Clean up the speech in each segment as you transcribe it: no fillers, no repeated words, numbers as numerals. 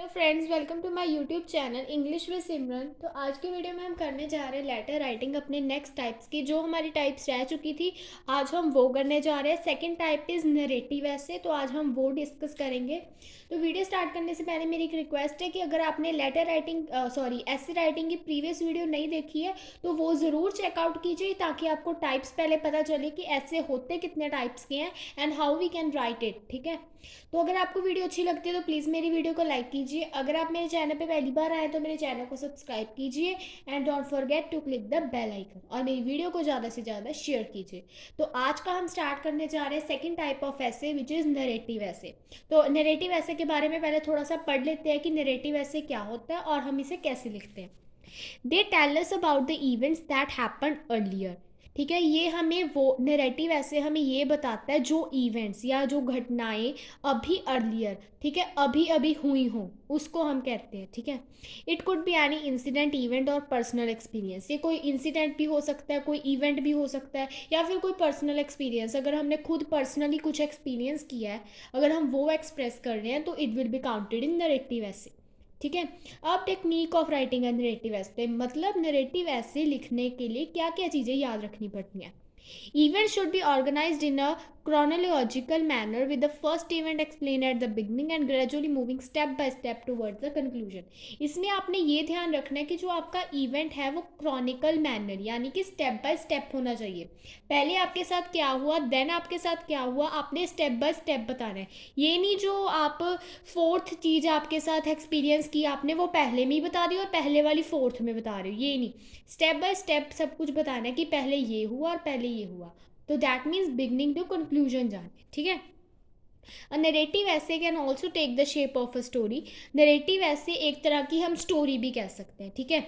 Hello friends, welcome to my YouTube channel English with Simran. तो आज के वीडियो में हम करने जा रहे हैं लेटर राइटिंग अपने नेक्स्ट टाइप्स की। जो हमारी टाइप्स रह चुकी थी आज हम वो करने जा रहे हैं। सेकंड टाइप इज़ नरेटिव ऐसे, तो आज हम वो डिस्कस करेंगे। तो वीडियो स्टार्ट करने से पहले मेरी एक रिक्वेस्ट है कि अगर आपने लेटर राइटिंग ऐसे राइटिंग की प्रीवियस वीडियो नहीं देखी है तो वो ज़रूर चेकआउट कीजिए, ताकि आपको टाइप्स पहले पता चले कि ऐसे होते कितने टाइप्स के हैं and how we can write it. ठीक है, तो अगर आपको वीडियो अच्छी लगती है तो प्लीज़ मेरी वीडियो को लाइक कीजिए। अगर आप मेरे चैनल पे पहली बार आए तो मेरे चैनल को सब्सक्राइब कीजिए and don't forget to click the bell icon, और मेरी वीडियो को ज़्यादा से ज़्यादा शेयर कीजिए। तो आज का हम स्टार्ट करने जा रहे हैं सेकंड टाइप ऑफ ऐसे, विच इज़ नरेटिव ऐसे। तो नरेटिव ऐसे के बारे में पहले थोड़ा सा पढ़ लेते हैं कि नरेटिव ऐसे क्या होता है और हम इसे कैसे लिखते हैं। They tell us about the events that happen earlier. ठीक है, ये हमें वो नैरेटिव ऐसे हमें ये बताता है जो इवेंट्स या जो घटनाएं अभी अर्लियर, ठीक है, अभी अभी हुई हों, उसको हम कहते हैं। ठीक है, it could be any incident, event और पर्सनल एक्सपीरियंस। ये कोई इंसिडेंट भी हो सकता है, कोई इवेंट भी हो सकता है, या फिर कोई पर्सनल एक्सपीरियंस। अगर हमने खुद पर्सनली कुछ एक्सपीरियंस किया है, अगर हम वो एक्सप्रेस कर रहे हैं तो it will be counted in narrative ऐसे। ठीक है, अब technique of writing and narrative ऐसे, मतलब नरेटिव ऐसे लिखने के लिए क्या क्या चीज़ें याद रखनी पड़ती हैं। Events should be organized in a chronological manner, with the first event explained at the beginning and gradually moving step by step towards the conclusion. इसमें आपने ये ध्यान रखना है कि जो आपका इवेंट है वो क्रॉनिकल मैनर यानी कि स्टेप बाय स्टेप होना चाहिए। पहले आपके साथ क्या हुआ, देन आपके साथ क्या हुआ, आपने स्टेप बाय स्टेप बताना है। ये नहीं जो आप फोर्थ चीज़ आपके साथ एक्सपीरियंस की आपने वो पहले में ही बता दी और पहले वाली फोर्थ में बता रहे हो, ये नहीं। स्टेप बाय स्टेप सब कुछ बताना है कि पहले ये हुआ और पहले ये हुआ। तो that means beginning to conclusion जाने। ठीक है, a narrative essay can also take the shape of a story. Narrative essay एक तरह की हम स्टोरी भी कह सकते हैं। ठीक है,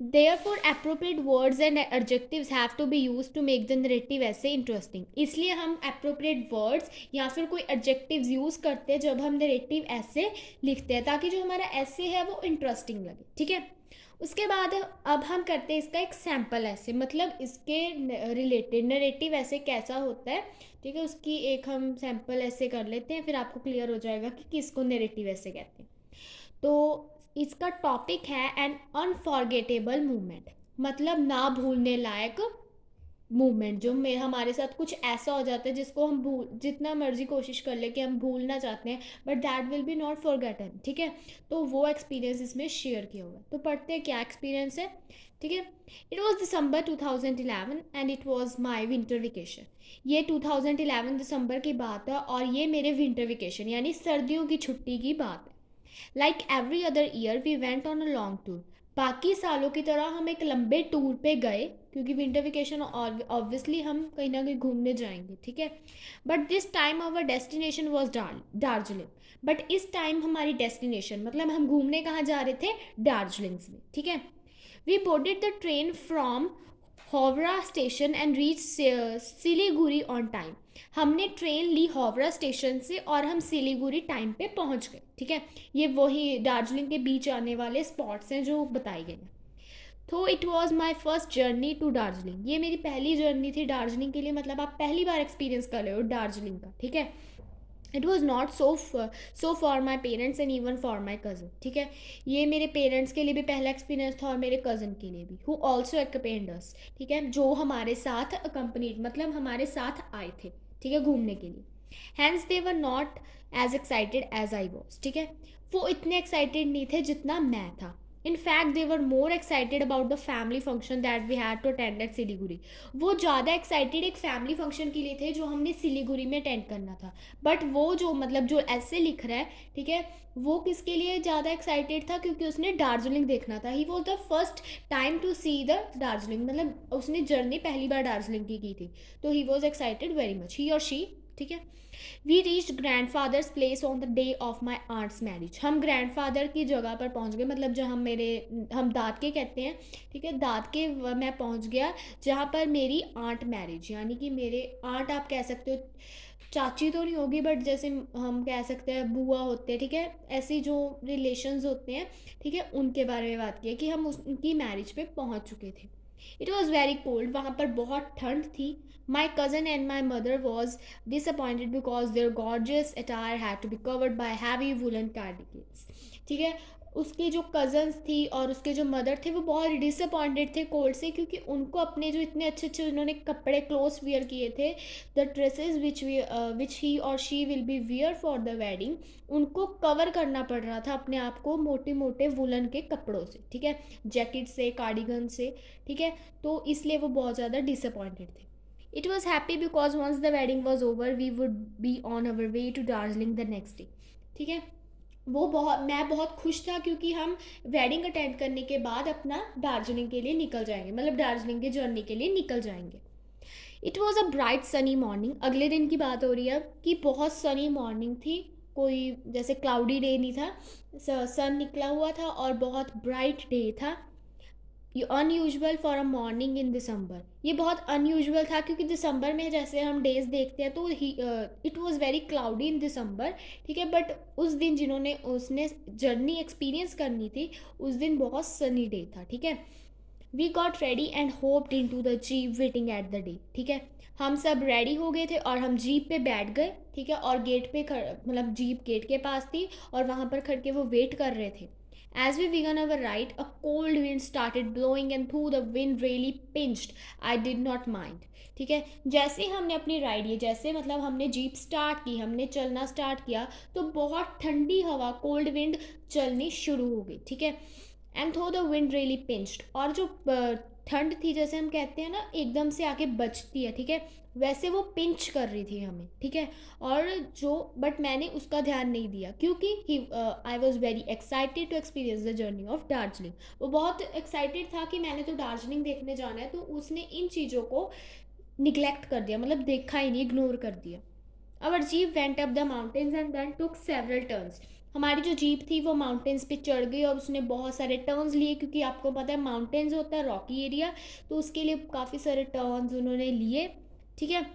Therefore, appropriate words and adjectives have to be used to make the narrative essay interesting. इसलिए हम appropriate words या फिर कोई adjectives यूज़ करते हैं जब हम narrative essay लिखते हैं, ताकि जो हमारा essay है वो interesting लगे। ठीक है, उसके बाद अब हम करते हैं इसका एक सैम्पल ऐसे, मतलब इसके रिलेटेड नरेटिव ऐसे कैसा होता है। ठीक है, उसकी एक हम सैम्पल ऐसे कर लेते हैं, फिर आपको क्लियर हो जाएगा कि किसको नरेटिव ऐसे कहते हैं। तो इसका टॉपिक है एन अनफॉरगेटेबल मूवमेंट, मतलब ना भूलने लायक मूवमेंट। जो में हमारे साथ कुछ ऐसा हो जाता है जिसको हम भूल, जितना मर्जी कोशिश कर ले कि हम भूलना चाहते हैं, but that will be not forgotten. ठीक है, तो वो एक्सपीरियंस इसमें शेयर किया हुआ है। तो पढ़ते हैं क्या एक्सपीरियंस है। ठीक है, it was December 2011 and it was my winter vacation. ये 2011 दिसंबर की बात है और ये मेरे विंटर वेकेशन यानी सर्दियों की छुट्टी की बात है। Like every other year we went on a long tour. बाकी सालों की तरह हम एक लंबे टूर पे गए, क्योंकि विंटर वेकेशन ऑब्वियसली हम कहीं ना कहीं घूमने जाएंगे। ठीक है, but this time our destination was Darjeeling. But इस टाइम हमारी डेस्टिनेशन, मतलब हम घूमने कहाँ जा रहे थे, दार्जिलिंग में। ठीक है, we boarded the train from Howrah station and reach Siliguri on time. हमने ट्रेन ली हावड़ा स्टेशन से और हम सिलीगुड़ी टाइम पे पहुंच गए। ठीक है, ये वही दार्जिलिंग के बीच आने वाले स्पॉट्स हैं जो बताए गए हैं। तो it was my first journey to Darjeeling. ये मेरी पहली जर्नी थी दार्जिलिंग के लिए, मतलब आप पहली बार एक्सपीरियंस कर रहे हो दार्जिलिंग का। ठीक है, it was not so for my parents and even for my cousin. ठीक है, ये मेरे पेरेंट्स के लिए भी पहला एक्सपीरियंस था और मेरे कज़न के लिए भी, हु ऑल्सो अकम्पेनिड अस। ठीक है, जो हमारे साथ अकम्पनीड मतलब हमारे साथ आए थे। ठीक है, घूमने के लिए। Hence they were not as excited as I was. ठीक है, वो इतने एक्साइटेड नहीं थे जितना मैं था। In fact they were more excited about the family function that we had to attend at Siliguri. वो ज़्यादा एक्साइटेड एक फैमिली फंक्शन के लिए थे जो हमने सिलीगुड़ी में अटेंड करना था। बट वो जो मतलब जो ऐसे लिख रहा है, ठीक है, वो किसके लिए ज़्यादा एक्साइटेड था, क्योंकि उसने दार्जिलिंग देखना था। He was the first time to see the Darjeeling, मतलब उसने जर्नी पहली बार दार्जिलिंग की थी। तो he was excited very much, he और शी। ठीक है, we reach grandfather's place on the day of my aunt's marriage. हम ग्रैंड फादर की जगह पर पहुंच गए, मतलब जहाँ हम दाद के कहते हैं। ठीक है, दाद के मैं पहुंच गया जहाँ पर मेरी आंट मैरिज, यानी कि मेरे आंट आप कह सकते हो, चाची तो नहीं होगी बट जैसे हम कह सकते हैं बुआ होते हैं। ठीक है, ऐसी जो रिलेशंस होते हैं, ठीक है, उनके बारे में बात की है कि हम उनकी मैरिज पे पहुंच चुके थे। इट वॉज़ वेरी कोल्ड, वहाँ पर बहुत ठंड थी। My cousin and my mother was disappointed because their gorgeous attire had to be covered by heavy woolen cardigans. ठीक है। उसके जो कज़न्स थी और उसके जो मदर थे वो बहुत डिसअपॉइंटेड थे कोल्ड से, क्योंकि उनको अपने जो इतने अच्छे अच्छे उन्होंने कपड़े क्लोथ्स वियर किए थे, द ड्रेसेस विच ही और she will be wear for the wedding, उनको कवर करना पड़ रहा था अपने आप को मोटे मोटे वुलन के कपड़ों से, ठीक है, जैकेट से, कार्डिगन से, ठीक है। तो इसलिए वो बहुत ज़्यादा डिसअपॉइंटेड थे। It was happy because once the wedding was over we would be on our way to Darjeeling the next day, ठीक है। मैं बहुत खुश था क्योंकि हम वेडिंग अटेंड करने के बाद अपना दार्जिलिंग के लिए निकल जाएंगे, मतलब दार्जिलिंग के जर्नी के लिए निकल जाएंगे। It was a bright sunny morning, अगले दिन की बात हो रही है अब कि बहुत सनी मॉर्निंग थी, कोई जैसे क्लाउडी डे नहीं था, सन निकला हुआ था और बहुत ब्राइट डे था। अनयूजुअल फॉर अ मॉर्निंग इन दिसंबर, ये बहुत अनयूजुअल था क्योंकि दिसंबर में जैसे हम डेज देखते हैं तो इट वॉज़ वेरी क्लाउडी इन दिसंबर, ठीक है। बट उस दिन जिन्होंने उसने जर्नी एक्सपीरियंस करनी थी उस दिन बहुत सनी डे था, ठीक है। We got ready and hopped into the jeep waiting at the day, ठीक है। हम सब रेडी हो गए थे और हम जीप पे बैठ गए, ठीक है, और गेट पे मतलब जीप गेट के पास थी और वहाँ पर खड़ के वो वेट कर रहे थे। As we began our ride, a cold wind started blowing and though the wind really pinched, I did not mind, ठीक है। जैसे ही हमने अपनी राइड ये जैसे मतलब हमने जीप स्टार्ट की, हमने चलना स्टार्ट किया तो बहुत ठंडी हवा, कोल्ड विंड चलनी शुरू हो गई, ठीक है। एंड थो द विंड रियली पिंच्ड, और जो ठंड थी जैसे हम कहते हैं ना एकदम से आके बचती है, ठीक है, वैसे वो पिंच कर रही थी हमें, ठीक है। और जो बट मैंने उसका ध्यान नहीं दिया क्योंकि I was very excited to experience the journey of Darjeeling, वो बहुत एक्साइटेड था कि मैंने तो दार्जिलिंग देखने जाना है, तो उसने इन चीज़ों को निगलेक्ट कर दिया, मतलब देखा ही नहीं, इग्नोर कर दिया। Our jeep went up the mountains and then took several turns, हमारी जो जीप थी वो माउंटेन्स पे चढ़ गई और उसने बहुत सारे टर्न्स लिए, क्योंकि आपको पता है माउंटेन्स होता है रॉकी एरिया, तो उसके लिए काफ़ी सारे टर्न्स उन्होंने लिए, ठीक है।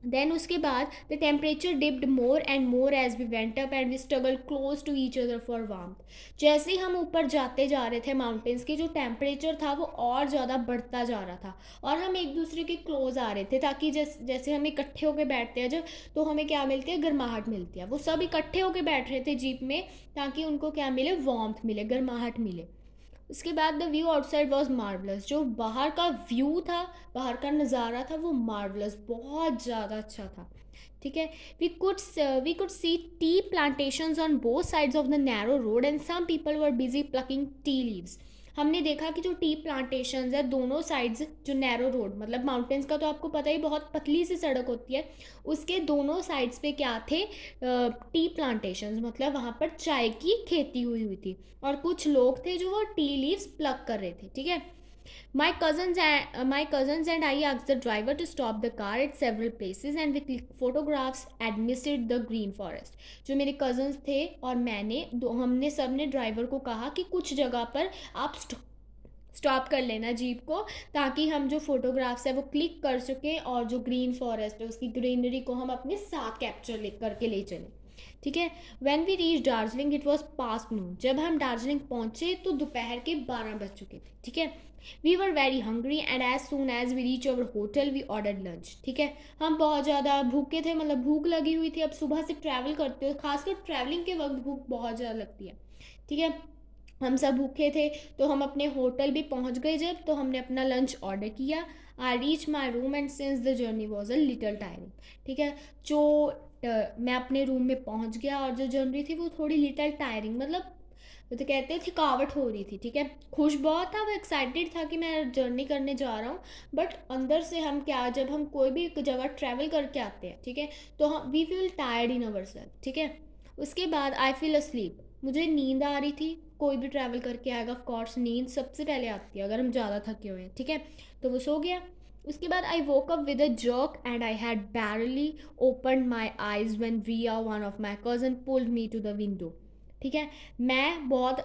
देन उसके बाद the temperature dipped more and more as we went up and we struggle close to each other for warmth, जैसे ही हम ऊपर जाते जा रहे थे माउंटेन्स के जो टेम्परेचर था वो और ज़्यादा बढ़ता जा रहा था और हम एक दूसरे के क्लोज आ रहे थे, ताकि जैसे हम इकट्ठे होकर बैठते हैं जब, तो हमें क्या मिलती है, गर्माहट मिलती है। वो सब इकट्ठे होकर बैठ रहे थे जीप में ताकि उनको क्या मिले, वार्मथ मिले, गर्माहट मिले। उसके बाद the view outside was marvellous, जो बाहर का व्यू था, बाहर का नज़ारा था वो मार्वलस, बहुत ज़्यादा अच्छा था, ठीक है। We could see tea plantations on both sides of the narrow road and some people were busy plucking tea leaves, हमने देखा कि जो टी प्लांटेशंस है दोनों साइड्स, जो नैरो रोड मतलब माउंटेन्स का तो आपको पता ही बहुत पतली सी सड़क होती है, उसके दोनों साइड्स पे क्या थे, टी प्लांटेशंस, मतलब वहाँ पर चाय की खेती हुई थी और कुछ लोग थे जो वो टी लीव्स प्लग कर रहे थे, ठीक है। My cousins and I asked the driver to stop the car at several places and we clicked photographs amidst the green forest. जो मेरे cousins थे और हमने सब ने ड्राइवर को कहा कि कुछ जगह पर आप स्टॉप कर लेना जीप को, ताकि हम जो फोटोग्राफ्स है वो क्लिक कर सकें और जो ग्रीन फॉरेस्ट है उसकी ग्रीनरी को हम अपने साथ कैप्चर करके ले चलें, ठीक है। When we reach Darjeeling it was past noon, जब हम दार्जिलिंग पहुंचे तो दोपहर के 12 बज चुके थे, ठीक है। We were very hungry and as soon as we reach our hotel we order lunch, ठीक है। हम बहुत ज़्यादा भूखे थे, मतलब भूख लगी हुई थी, अब सुबह से ट्रैवल करते हो, खासकर ट्रैवलिंग के वक्त भूख बहुत ज़्यादा लगती है, ठीक है। हम सब भूखे थे तो हम अपने होटल भी पहुंच गए, जब तो हमने अपना लंच ऑर्डर किया। I reach my room and since the journey was a little tiring, ठीक है। जो मैं अपने रूम में पहुंच गया और जो जर्नी थी वो थोड़ी लिटल टायरिंग, मतलब वो तो कहते हैं थकावट हो रही थी, ठीक है। खुश बहुत था, वो एक्साइटेड था कि मैं जर्नी करने जा रहा हूँ, बट अंदर से हम क्या, जब हम कोई भी जगह ट्रैवल करके आते हैं, ठीक है, तो हम we feel tired in our self, ठीक है। उसके बाद आई फील अस्लीप, मुझे नींद आ रही थी, कोई भी ट्रैवल करके आएगा ऑफ कोर्स नींद सबसे पहले आती है अगर हम ज़्यादा थके हुए हैं, ठीक है। तो वो सो गया। उसके बाद I woke up with a jerk and I had barely open my eyes when Riya one of my cousin pulled me to the window, ठीक है। मैं बहुत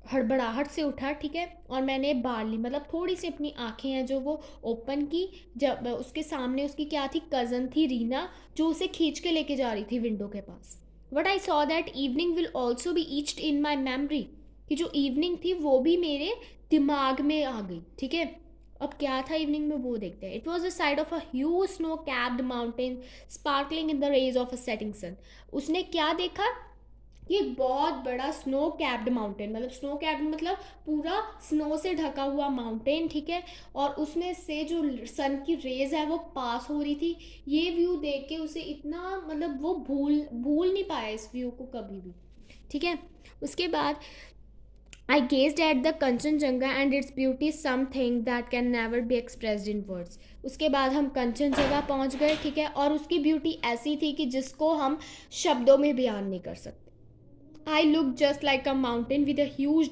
हड़बड़ाहट से उठा, ठीक है, और मैंने बारली मतलब थोड़ी सी अपनी आंखें हैं जो वो ओपन की, जब उसके सामने उसकी क्या थी, कज़न थी रीना, जो उसे खींच के लेके जा रही थी विंडो के पास। What I saw that evening will also be etched in my memory, कि जो इवनिंग थी वो भी मेरे दिमाग में आ गई, ठीक है। अब क्या था इवनिंग में वो देखते हैं। It was the side of a huge snow capped mountain sparkling in the rays of a setting sun, उसने क्या देखा, कि एक बहुत बड़ा स्नो कैप्ड माउंटेन, मतलब स्नो कैप्ड मतलब पूरा स्नो से ढका हुआ माउंटेन, ठीक है, और उसमें से जो सन की रेज है वो पास हो रही थी। ये व्यू देख के उसे इतना, मतलब वो भूल भूल नहीं पाया इस व्यू को कभी भी, ठीक है। उसके बाद I gazed at the Kanchenjunga and its beauty, something that can never be expressed in words. उसके बाद हम कंचनजंगा पहुंच गए, ठीक है, और उसकी ब्यूटी ऐसी थी कि जिसको हम शब्दों में बयान नहीं कर सकते। I looked just like a mountain with a huge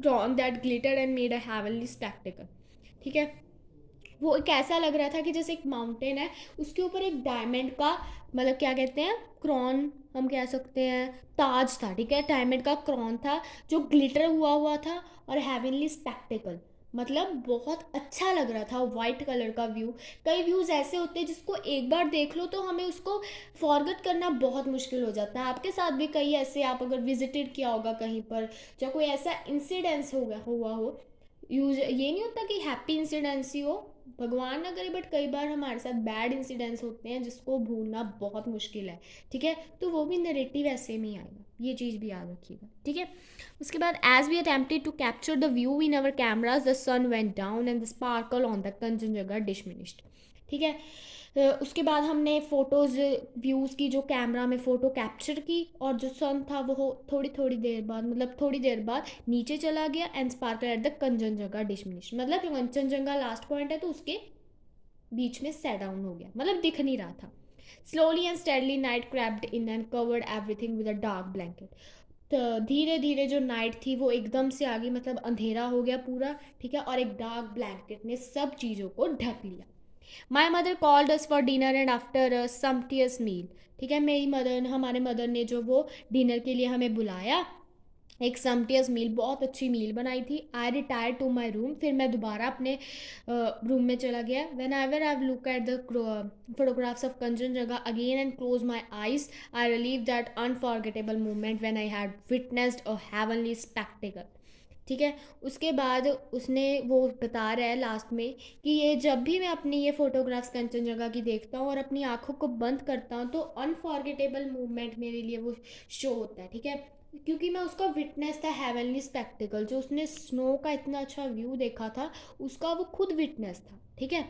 dawn that glittered and made a heavenly spectacle. ठीक है, वो एक ऐसा लग रहा था कि जैसे एक माउंटेन है, उसके ऊपर एक डायमंड का, मतलब क्या कहते हैं, क्रॉन हम कह सकते हैं, ताज था, ठीक है, डायमंड का क्रॉन था जो ग्लिटर हुआ हुआ था, और हेवनली स्पेक्टिकल, मतलब बहुत अच्छा लग रहा था, वाइट कलर का व्यू। कई व्यूज़ ऐसे होते हैं जिसको एक बार देख लो तो हमें उसको फॉरगेट करना बहुत मुश्किल हो जाता है। आपके साथ भी कई ऐसे, आप अगर विजिटेड किया होगा कहीं पर, या कोई ऐसा इंसिडेंस हुआ हो, यूज ये नहीं होता कि हैप्पी इंसिडेंस ही हो, भगवान ना करे, बट कई बार हमारे साथ बैड इंसिडेंट्स होते हैं जिसको भूलना बहुत मुश्किल है, ठीक है, तो वो भी नरेटिव ऐसे में ही आएगा, ये चीज़ भी याद रखिएगा, ठीक है। उसके बाद as we attempted to capture the view in our cameras the sun went down and the sparkle on the Kanchenjunga diminished, ठीक है। उसके बाद हमने फ़ोटोज़ व्यूज़ की, जो कैमरा में फ़ोटो कैप्चर की, और जो सन था वो थोड़ी थोड़ी देर बाद, मतलब थोड़ी देर बाद नीचे चला गया and sparkle at the Kanchenjunga diminish, मतलब कंचनजंगा लास्ट पॉइंट है तो उसके बीच में सेट डाउन हो गया, मतलब दिख नहीं रहा था। Slowly and steadily night crept in and covered everything with a dark blanket. तो धीरे धीरे जो नाइट थी वो एकदम से आ गई, मतलब अंधेरा हो गया पूरा, ठीक है, और एक डार्क ब्लैंकेट ने सब चीज़ों को ढक लिया। My mother called us for dinner and after sumptuous meal, ठीक है, मेरी मदर, हमारे मदर ने जो वो डिनर के लिए हमें बुलाया, एक समटियस मील, बहुत अच्छी मील बनाई थी। I retire to my room, फिर मैं दोबारा अपने रूम में चला गया। Whenever I look at the photographs of Kanchenjunga again and close my eyes, I relive that unforgettable moment when I had witnessed a heavenly spectacle, ठीक है। उसके बाद उसने वो बता रहा है लास्ट में कि ये जब भी मैं अपनी ये फ़ोटोग्राफ्स कंचनजंगा की देखता हूँ और अपनी आँखों को बंद करता हूँ तो अनफॉरगेटेबल मूवमेंट मेरे लिए वो शो होता है, ठीक है, क्योंकि मैं उसका विटनेस था, हेवनली स्पेक्टिकल, जो उसने स्नो का इतना अच्छा व्यू देखा था उसका वो खुद विटनेस था, ठीक है।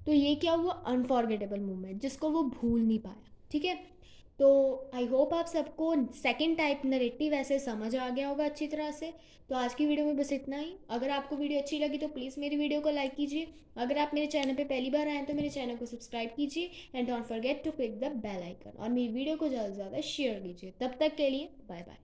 तो ये क्या हुआ, अनफॉरगेटेबल मूवमेंट जिसको वो भूल नहीं पाया, ठीक है। तो आई होप आप सबको सेकंड टाइप नरेटिव ऐसे समझ आ गया होगा अच्छी तरह से। तो आज की वीडियो में बस इतना ही। अगर आपको वीडियो अच्छी लगी तो प्लीज़ मेरी वीडियो को लाइक कीजिए। अगर आप मेरे चैनल पे पहली बार आए हैं तो मेरे चैनल को सब्सक्राइब कीजिए and don't forget to click the bell icon, और मेरी वीडियो को ज़्यादा से ज़्यादा शेयर कीजिए। तब तक के लिए बाय बाय।